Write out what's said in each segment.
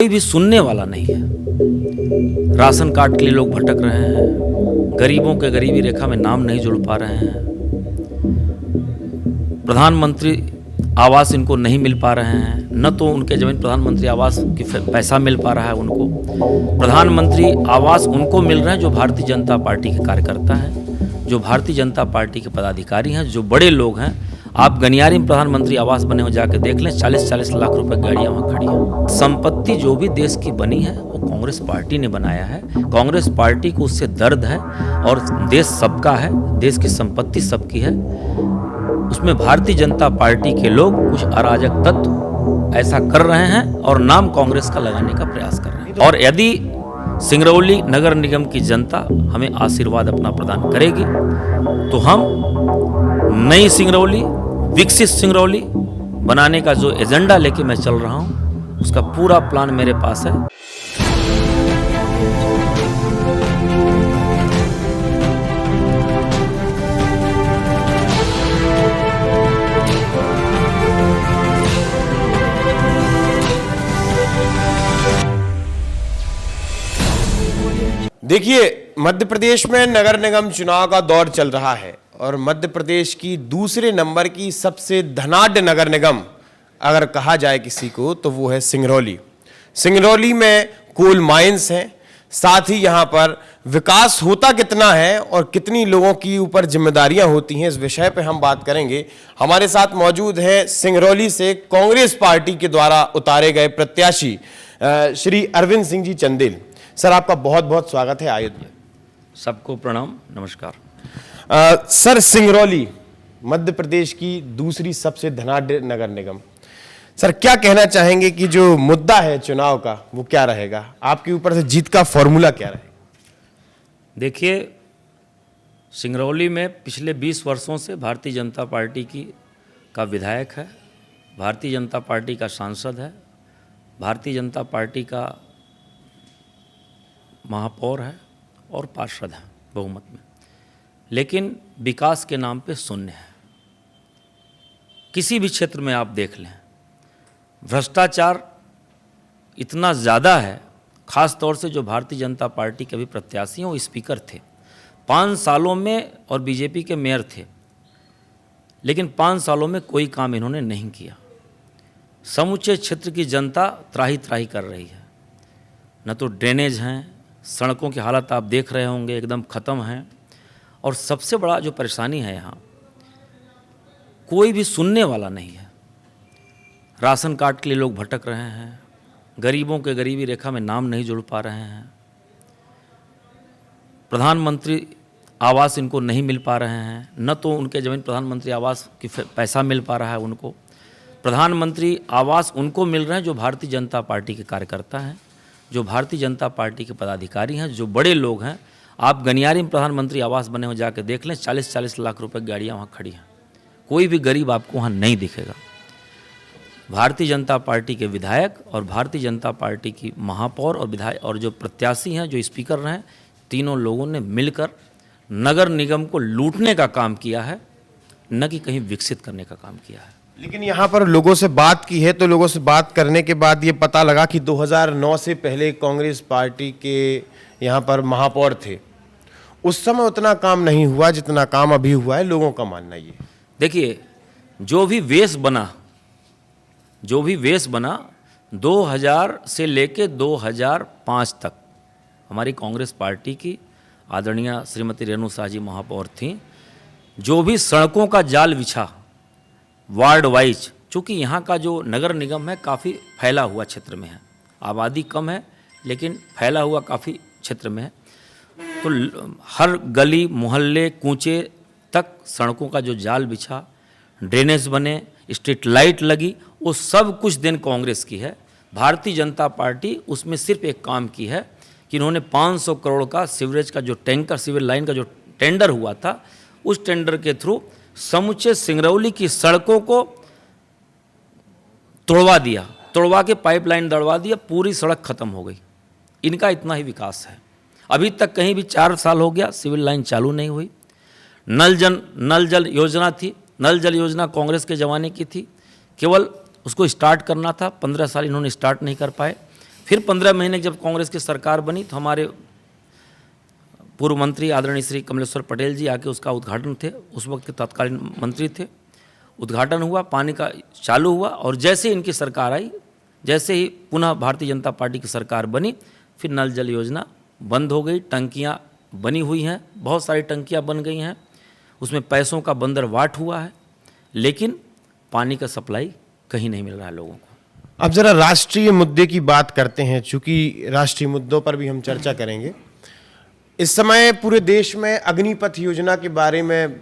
कोई भी सुनने वाला नहीं है। राशन कार्ड के लिए लोग भटक रहे हैं, गरीबों के गरीबी रेखा में नाम नहीं जुड़ पा रहे हैं, प्रधानमंत्री आवास इनको नहीं मिल पा रहे हैं, न तो उनके जमीन प्रधानमंत्री आवास की पैसा मिल पा रहा है उनको। प्रधानमंत्री आवास उनको मिल रहे हैं जो भारतीय जनता पार्टी के कार्यकर्ता हैं, जो भारतीय जनता पार्टी के पदाधिकारी हैं, जो बड़े लोग हैं। आप गनियारी में प्रधानमंत्री आवास बने हो जाके देख लें, 40-40 लाख रुपए गाड़ियां वहाँ खड़ी हैं। संपत्ति जो भी देश की बनी है वो कांग्रेस पार्टी ने बनाया है। कांग्रेस पार्टी को उससे दर्द है और देश सबका है, देश की संपत्ति सबकी है। उसमें भारतीय जनता पार्टी के लोग कुछ अराजक तत्व ऐसा कर रहे हैं और नाम कांग्रेस का लगाने का प्रयास कर रहे हैं। और यदि सिंगरौली नगर निगम की जनता हमें आशीर्वाद अपना प्रदान करेगी तो हम नई सिंगरौली, विकसित सिंगरौली बनाने का जो एजेंडा लेके मैं चल रहा हूं, उसका पूरा प्लान मेरे पास है। देखिए, मध्य प्रदेश में नगर निगम चुनाव का दौर चल रहा है और मध्य प्रदेश की दूसरे नंबर की सबसे धनाढ्य नगर निगम अगर कहा जाए किसी को तो वो है सिंगरौली। सिंगरौली में कोल माइंस हैं, साथ ही यहाँ पर विकास होता कितना है और कितनी लोगों की ऊपर जिम्मेदारियां होती हैं, इस विषय पे हम बात करेंगे। हमारे साथ मौजूद है सिंगरौली से कांग्रेस पार्टी के द्वारा उतारे गए प्रत्याशी श्री अरविंद सिंह जी चंदेल। सर, आपका बहुत बहुत स्वागत है आयुध में। सबको प्रणाम, नमस्कार। सर, सिंगरौली मध्य प्रदेश की दूसरी सबसे धनाढ्य नगर निगम, सर क्या कहना चाहेंगे कि जो मुद्दा है चुनाव का वो क्या रहेगा? आपके ऊपर से जीत का फॉर्मूला क्या रहेगा? देखिए, सिंगरौली में पिछले 20 वर्षों से भारतीय जनता पार्टी का विधायक है, भारतीय जनता पार्टी का सांसद है, भारतीय जनता पार्टी का महापौर है और पार्षद है बहुमत में। लेकिन विकास के नाम पे शून्य है। किसी भी क्षेत्र में आप देख लें, भ्रष्टाचार इतना ज़्यादा है, ख़ास तौर से जो भारतीय जनता पार्टी के भी प्रत्याशी हैं वो स्पीकर थे 5 सालों में और बीजेपी के मेयर थे, लेकिन 5 सालों में कोई काम इन्होंने नहीं किया। समूचे क्षेत्र की जनता त्राही त्राही कर रही है। न तो ड्रेनेज हैं, सड़कों की हालत आप देख रहे होंगे एकदम ख़त्म है। और सबसे बड़ा जो परेशानी है, यहाँ कोई भी सुनने वाला नहीं है। राशन कार्ड के लिए लोग भटक रहे हैं, गरीबों के गरीबी रेखा में नाम नहीं जुड़ पा रहे हैं, प्रधानमंत्री आवास इनको नहीं मिल पा रहे हैं, न तो उनके जमीन प्रधानमंत्री आवास की पैसा मिल पा रहा है उनको। प्रधानमंत्री आवास उनको मिल रहे हैं जो भारतीय जनता पार्टी के कार्यकर्ता हैं, जो भारतीय जनता पार्टी के पदाधिकारी हैं, जो बड़े लोग हैं। आप गनियारी में प्रधानमंत्री आवास बने हो जाके देख लें, 40-40 लाख रुपए गाड़ियां वहाँ खड़ी हैं। कोई भी गरीब आपको वहाँ नहीं दिखेगा। भारतीय जनता पार्टी के विधायक और भारतीय जनता पार्टी की महापौर और विधायक और जो प्रत्याशी हैं, जो स्पीकर रहे हैं, तीनों लोगों ने मिलकर नगर निगम को लूटने का काम किया है, न कि कहीं विकसित करने का काम किया है। लेकिन यहाँ पर लोगों से बात की है तो लोगों से बात करने के बाद ये पता लगा कि 2009 से पहले कांग्रेस पार्टी के यहाँ पर महापौर थे, उस समय उतना काम नहीं हुआ जितना काम अभी हुआ है, लोगों का मानना ये। देखिए, जो भी वेश बना 2000 से लेके 2005 तक हमारी कांग्रेस पार्टी की आदरणीय श्रीमती रेणु शाह जी महापौर थीं। जो भी सड़कों का जाल बिछा वार्ड वाइज, चूँकि यहाँ का जो नगर निगम है काफ़ी फैला हुआ क्षेत्र में है, आबादी कम है लेकिन फैला हुआ काफ़ी क्षेत्र में है, तो हर गली मोहल्ले कूचे तक सड़कों का जो जाल बिछा, ड्रेनेज बने, स्ट्रीट लाइट लगी, वो सब कुछ दिन कांग्रेस की है। भारतीय जनता पार्टी उसमें सिर्फ एक काम की है कि इन्होंने 500 करोड़ का सीवरेज का जो टैंकर, सीवर लाइन का जो टेंडर हुआ था, उस टेंडर के थ्रू समुचे सिंगरौली की सड़कों को तोड़वा के पाइपलाइन दड़वा दिया, पूरी सड़क खत्म हो गई। इनका इतना ही विकास है। अभी तक कहीं भी 4 साल हो गया सिविल लाइन चालू नहीं हुई। नल जल योजना थी, नल जल योजना कांग्रेस के ज़माने की थी, केवल उसको स्टार्ट करना था, 15 साल इन्होंने स्टार्ट नहीं कर पाए। फिर 15 महीने जब कांग्रेस की सरकार बनी तो हमारे पूर्व मंत्री आदरणीय श्री कमलेश्वर पटेल जी आके उसका उद्घाटन थे, उस वक्त के तत्कालीन मंत्री थे। उद्घाटन हुआ, पानी का चालू हुआ और जैसे इनकी सरकार आई, जैसे ही पुनः भारतीय जनता पार्टी की सरकार बनी, फिर नल जल योजना बंद हो गई। टंकियाँ बनी हुई हैं, बहुत सारी टंकियाँ बन गई हैं, उसमें पैसों का बंदरवाट हुआ है, लेकिन पानी का सप्लाई कहीं नहीं मिल रहा है लोगों को। अब जरा राष्ट्रीय मुद्दे की बात करते हैं, चूंकि राष्ट्रीय मुद्दों पर भी हम चर्चा करेंगे। इस समय पूरे देश में अग्निपथ योजना के बारे में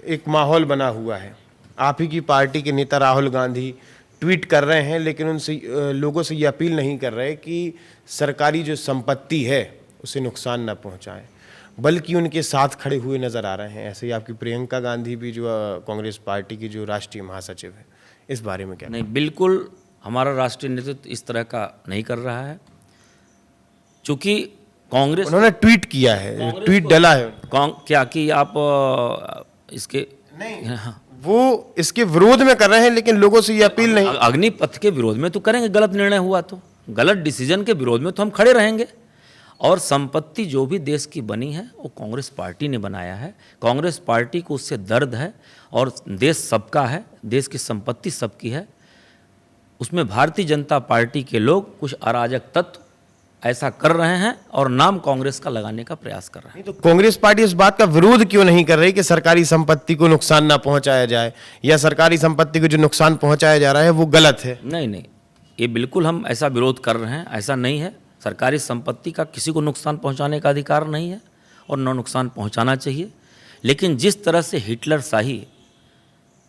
एक माहौल बना हुआ है। आप ही की पार्टी के नेता राहुल गांधी ट्वीट कर रहे हैं, लेकिन उनसे लोगों से ये अपील नहीं कर रहे कि सरकारी जो संपत्ति है उसे नुकसान न पहुंचाएं, बल्कि उनके साथ खड़े हुए नजर आ रहे हैं। ऐसे ही आपकी प्रियंका गांधी भी, जो कांग्रेस पार्टी की जो राष्ट्रीय महासचिव है, इस बारे में क्या? नहीं, बिल्कुल हमारा राष्ट्रीय नेतृत्व इस तरह का नहीं कर रहा है। चूंकि कांग्रेस, उन्होंने ट्वीट किया है, ट्वीट डाला है क्या कि आप इसके नहीं, वो इसके विरोध में कर रहे हैं, लेकिन लोगों से ये अपील नहीं। अग्निपथ के विरोध में तो करेंगे, गलत निर्णय हुआ तो, गलत डिसीजन के विरोध में तो हम खड़े रहेंगे। और संपत्ति जो भी देश की बनी है वो कांग्रेस पार्टी ने बनाया है, कांग्रेस पार्टी को उससे दर्द है, और देश सबका है, देश की संपत्ति सबकी है। उसमें भारतीय जनता पार्टी के लोग, कुछ अराजक तत्व ऐसा कर रहे हैं और नाम कांग्रेस का लगाने का प्रयास कर रहे हैं। तो कांग्रेस पार्टी इस बात का विरोध क्यों नहीं कर रही कि सरकारी संपत्ति को नुकसान ना पहुंचाया जाए, या सरकारी संपत्ति को जो नुकसान पहुंचाया जा रहा है वो गलत है? नहीं नहीं, ये बिल्कुल हम ऐसा विरोध कर रहे हैं, ऐसा नहीं है। सरकारी संपत्ति का किसी को नुकसान पहुंचाने का अधिकार नहीं है और न नुकसान पहुंचाना चाहिए। लेकिन जिस तरह से हिटलरशाही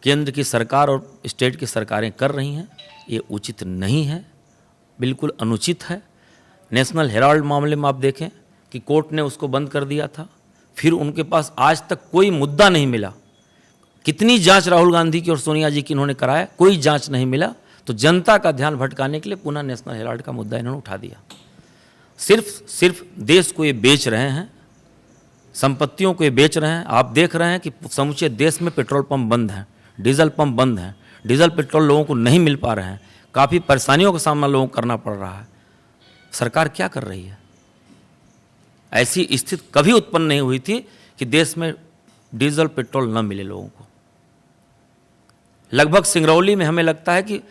केंद्र की सरकार और स्टेट की सरकारें कर रही हैं, ये उचित नहीं है, बिल्कुल अनुचित है। नेशनल हेराल्ड मामले में आप देखें कि कोर्ट ने उसको बंद कर दिया था, फिर उनके पास आज तक कोई मुद्दा नहीं मिला। कितनी जांच राहुल गांधी की और सोनिया जी की इन्होंने कराया, कोई जांच नहीं मिला। तो जनता का ध्यान भटकाने के लिए पुनः नेशनल हेराल्ड का मुद्दा इन्होंने उठा दिया। सिर्फ देश को ये बेच रहे हैं, संपत्तियों को ये बेच रहे हैं। आप देख रहे हैं कि समूचे देश में पेट्रोल पंप बंद हैं, डीजल पंप बंद हैं, डीजल पेट्रोल लोगों को नहीं मिल पा रहे हैं, काफ़ी परेशानियों का सामना लोगों को करना पड़ रहा है। सरकार क्या कर रही है? ऐसी स्थिति कभी उत्पन्न नहीं हुई थी कि देश में डीजल पेट्रोल न मिले लोगों को। लगभग सिंगरौली में हमें लगता है कि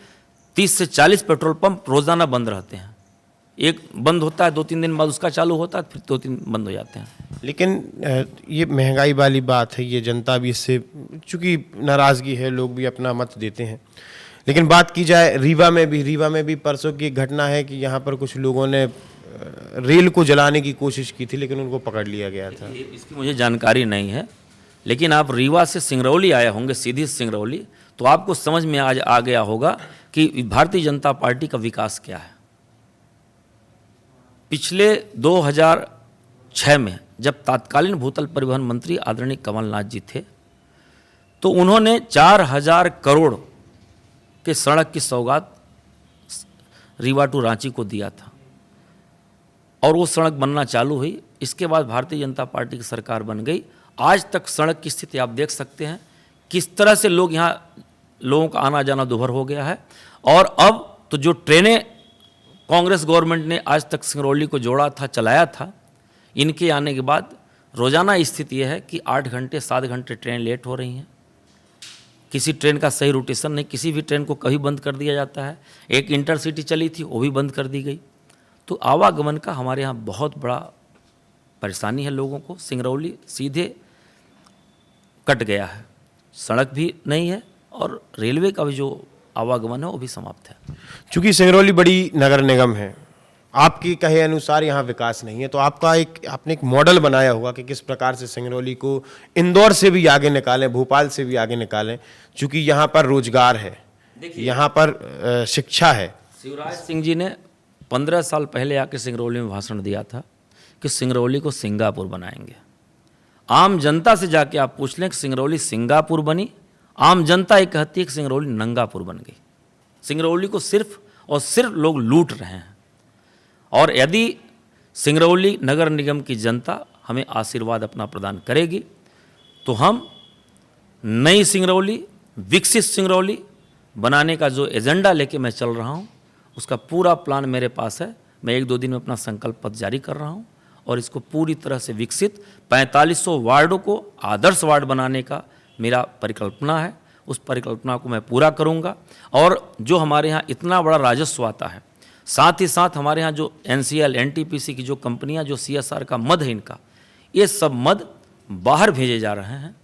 30 से 40 पेट्रोल पंप रोजाना बंद रहते हैं। एक बंद होता है, 2-3 दिन बाद उसका चालू होता है, फिर 2-3 बंद हो जाते हैं। लेकिन ये महंगाई वाली बात है, ये जनता भी इससे चूंकि नाराज़गी है, लोग भी अपना मत देते हैं। लेकिन बात की जाए रीवा में भी परसों की एक घटना है कि यहाँ पर कुछ लोगों ने रेल को जलाने की कोशिश की थी, लेकिन उनको पकड़ लिया गया था। इसकी मुझे जानकारी नहीं है, लेकिन आप रीवा से सिंगरौली आए होंगे, सीधी सिंगरौली, तो आपको समझ में आज आ गया होगा कि भारतीय जनता पार्टी का विकास क्या है। पिछले 2006 में जब तत्कालीन भूतल परिवहन मंत्री आदरणीय कमलनाथ जी थे, तो उन्होंने 4000 करोड़ के सड़क की सौगात रीवा टू रांची को दिया था और वो सड़क बनना चालू हुई। इसके बाद भारतीय जनता पार्टी की सरकार बन गई। आज तक सड़क की स्थिति आप देख सकते हैं, किस तरह से लोगों का आना जाना दुभर हो गया है। और अब तो जो ट्रेनें कांग्रेस गवर्नमेंट ने आज तक सिंगरौली को जोड़ा था, चलाया था, इनके आने के बाद रोजाना स्थिति यह है कि 8 घंटे 7 घंटे ट्रेन लेट हो रही हैं। किसी ट्रेन का सही रोटेशन नहीं, किसी भी ट्रेन को कभी बंद कर दिया जाता है। एक इंटरसिटी चली थी, वो भी बंद कर दी गई। तो आवागमन का हमारे यहाँ बहुत बड़ा परेशानी है लोगों को। सिंगरौली सीधे कट गया है, सड़क भी नहीं है और रेलवे का भी जो आवागमन है वो भी समाप्त है। चूंकि सिंगरौली बड़ी नगर निगम है, आपकी कहे अनुसार यहाँ विकास नहीं है, तो आपने एक मॉडल बनाया होगा कि किस प्रकार से सिंगरौली को इंदौर से भी आगे निकालें, भोपाल से भी आगे निकालें। चूंकि यहाँ पर रोजगार है, यहाँ पर शिक्षा है। शिवराज सिंह जी ने 15 साल पहले आके सिंगरौली में भाषण दिया था कि सिंगरौली को सिंगापुर बनाएंगे। आम जनता से जाके आप पूछ लें कि सिंगरौली सिंगापुर बनी, आम जनता ये कहती है कि सिंगरौली नंगापुर बन गई। सिंगरौली को सिर्फ और सिर्फ लोग लूट रहे हैं। और यदि सिंगरौली नगर निगम की जनता हमें आशीर्वाद अपना प्रदान करेगी तो हम नई सिंगरौली, विकसित सिंगरौली बनाने का जो एजेंडा लेके मैं चल रहा हूँ उसका पूरा प्लान मेरे पास है। मैं 1-2 दिन में अपना संकल्प पत्र जारी कर रहा हूँ और इसको पूरी तरह से विकसित 4500 वार्डों को आदर्श वार्ड बनाने का मेरा परिकल्पना है। उस परिकल्पना को मैं पूरा करूँगा। और जो हमारे यहाँ इतना बड़ा राजस्व आता है, साथ ही साथ हमारे यहाँ जो NCL, NTPC की जो कंपनियाँ, जो CSR का मद है इनका, ये सब मद बाहर भेजे जा रहे हैं।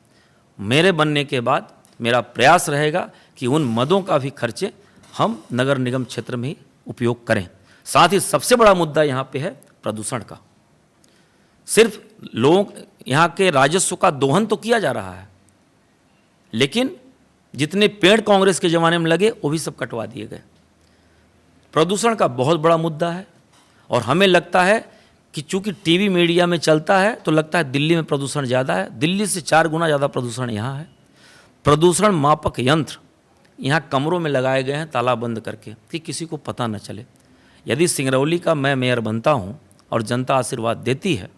मेरे बनने के बाद मेरा प्रयास रहेगा कि उन मदों का भी खर्चे हम नगर निगम क्षेत्र में ही उपयोग करें। साथ ही सबसे बड़ा मुद्दा यहाँ पे है प्रदूषण का। सिर्फ लोग यहाँ के राजस्व का दोहन तो किया जा रहा है, लेकिन जितने पेड़ कांग्रेस के ज़माने में लगे वो भी सब कटवा दिए गए। प्रदूषण का बहुत बड़ा मुद्दा है और हमें लगता है कि चूंकि टीवी मीडिया में चलता है तो लगता है दिल्ली में प्रदूषण ज़्यादा है। दिल्ली से 4 गुना ज़्यादा प्रदूषण यहाँ है। प्रदूषण मापक यंत्र यहाँ कमरों में लगाए गए हैं ताला बंद करके कि किसी को पता न चले। यदि सिंगरौली का मैं मेयर बनता हूँ और जनता आशीर्वाद देती है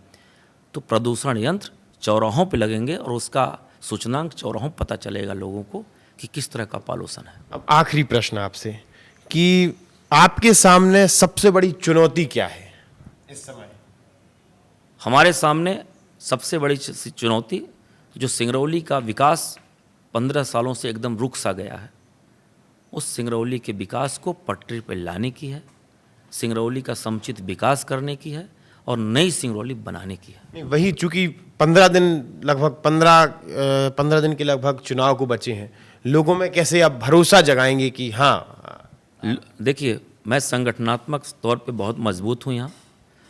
तो प्रदूषण यंत्र चौराहों पे लगेंगे और उसका सूचनांक चौराहों पता चलेगा लोगों को कि किस तरह का पॉल्यूशन है। अब आखिरी प्रश्न आपसे कि आपके सामने सबसे बड़ी चुनौती क्या है इस समय? हमारे सामने सबसे बड़ी चुनौती जो सिंगरौली का विकास 15 सालों से एकदम रुक सा गया है, उस सिंगरौली के विकास को पटरी पर लाने की है, सिंगरौली का समुचित विकास करने की है और नई सिंगरौली बनाने की है। वही चूंकि 15 दिन के लगभग चुनाव को बचे हैं, लोगों में कैसे आप भरोसा जगाएंगे कि हाँ? देखिए, मैं संगठनात्मक तौर पे बहुत मजबूत हूँ। यहाँ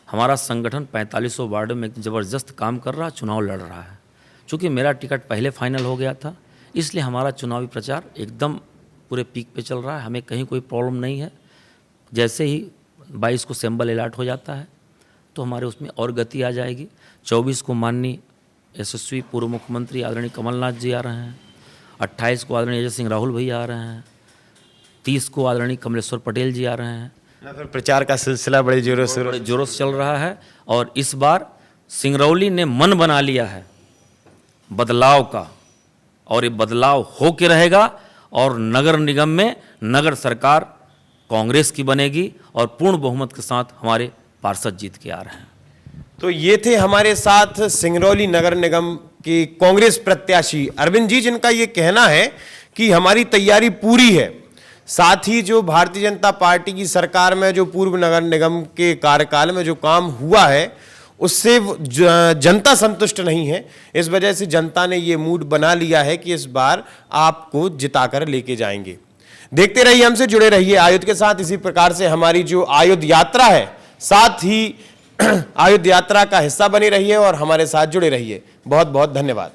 हमारा संगठन 4500 वार्ड में ज़बरदस्त काम कर रहा, चुनाव लड़ रहा है। चूँकि मेरा टिकट पहले फाइनल हो गया था, इसलिए हमारा चुनावी प्रचार एकदम पूरे पीक पे चल रहा है। हमें कहीं कोई प्रॉब्लम नहीं है। जैसे ही 22 को सैंबल अलॉट हो जाता है तो हमारे उसमें और गति आ जाएगी। 24 को माननीय यशस्वी पूर्व मुख्यमंत्री आदरणीय कमलनाथ जी आ रहे हैं, 28 को आदरणीय अजय सिंह राहुल भैया आ रहे हैं, 30 को आदरणीय कमलेश्वर पटेल जी आ रहे हैं। फिर प्रचार का सिलसिला बड़े जोरों से चल रहा है और इस बार सिंगरौली ने मन बना लिया है बदलाव का, और ये बदलाव हो के रहेगा और नगर निगम में नगर सरकार कांग्रेस की बनेगी और पूर्ण बहुमत के साथ हमारे पार्षद जीत के आ रहे हैं। तो ये थे हमारे साथ सिंगरौली नगर निगम के कांग्रेस प्रत्याशी अरविंद जी, जिनका ये कहना है कि हमारी तैयारी पूरी है। साथ ही जो भारतीय जनता पार्टी की सरकार में जो पूर्व नगर निगम के कार्यकाल में जो काम हुआ है उससे जनता संतुष्ट नहीं है। इस वजह से जनता ने ये मूड बना लिया है कि इस बार आपको जिताकर लेके जाएंगे। देखते रहिए, हमसे जुड़े रहिए आयुध के साथ। इसी प्रकार से हमारी जो आयुध यात्रा है, साथ ही आयुध यात्रा का हिस्सा बने रहिए और हमारे साथ जुड़े रहिए। बहुत बहुत धन्यवाद।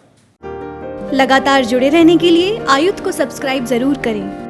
लगातार जुड़े रहने के लिए आयुध को सब्सक्राइब जरूर करें।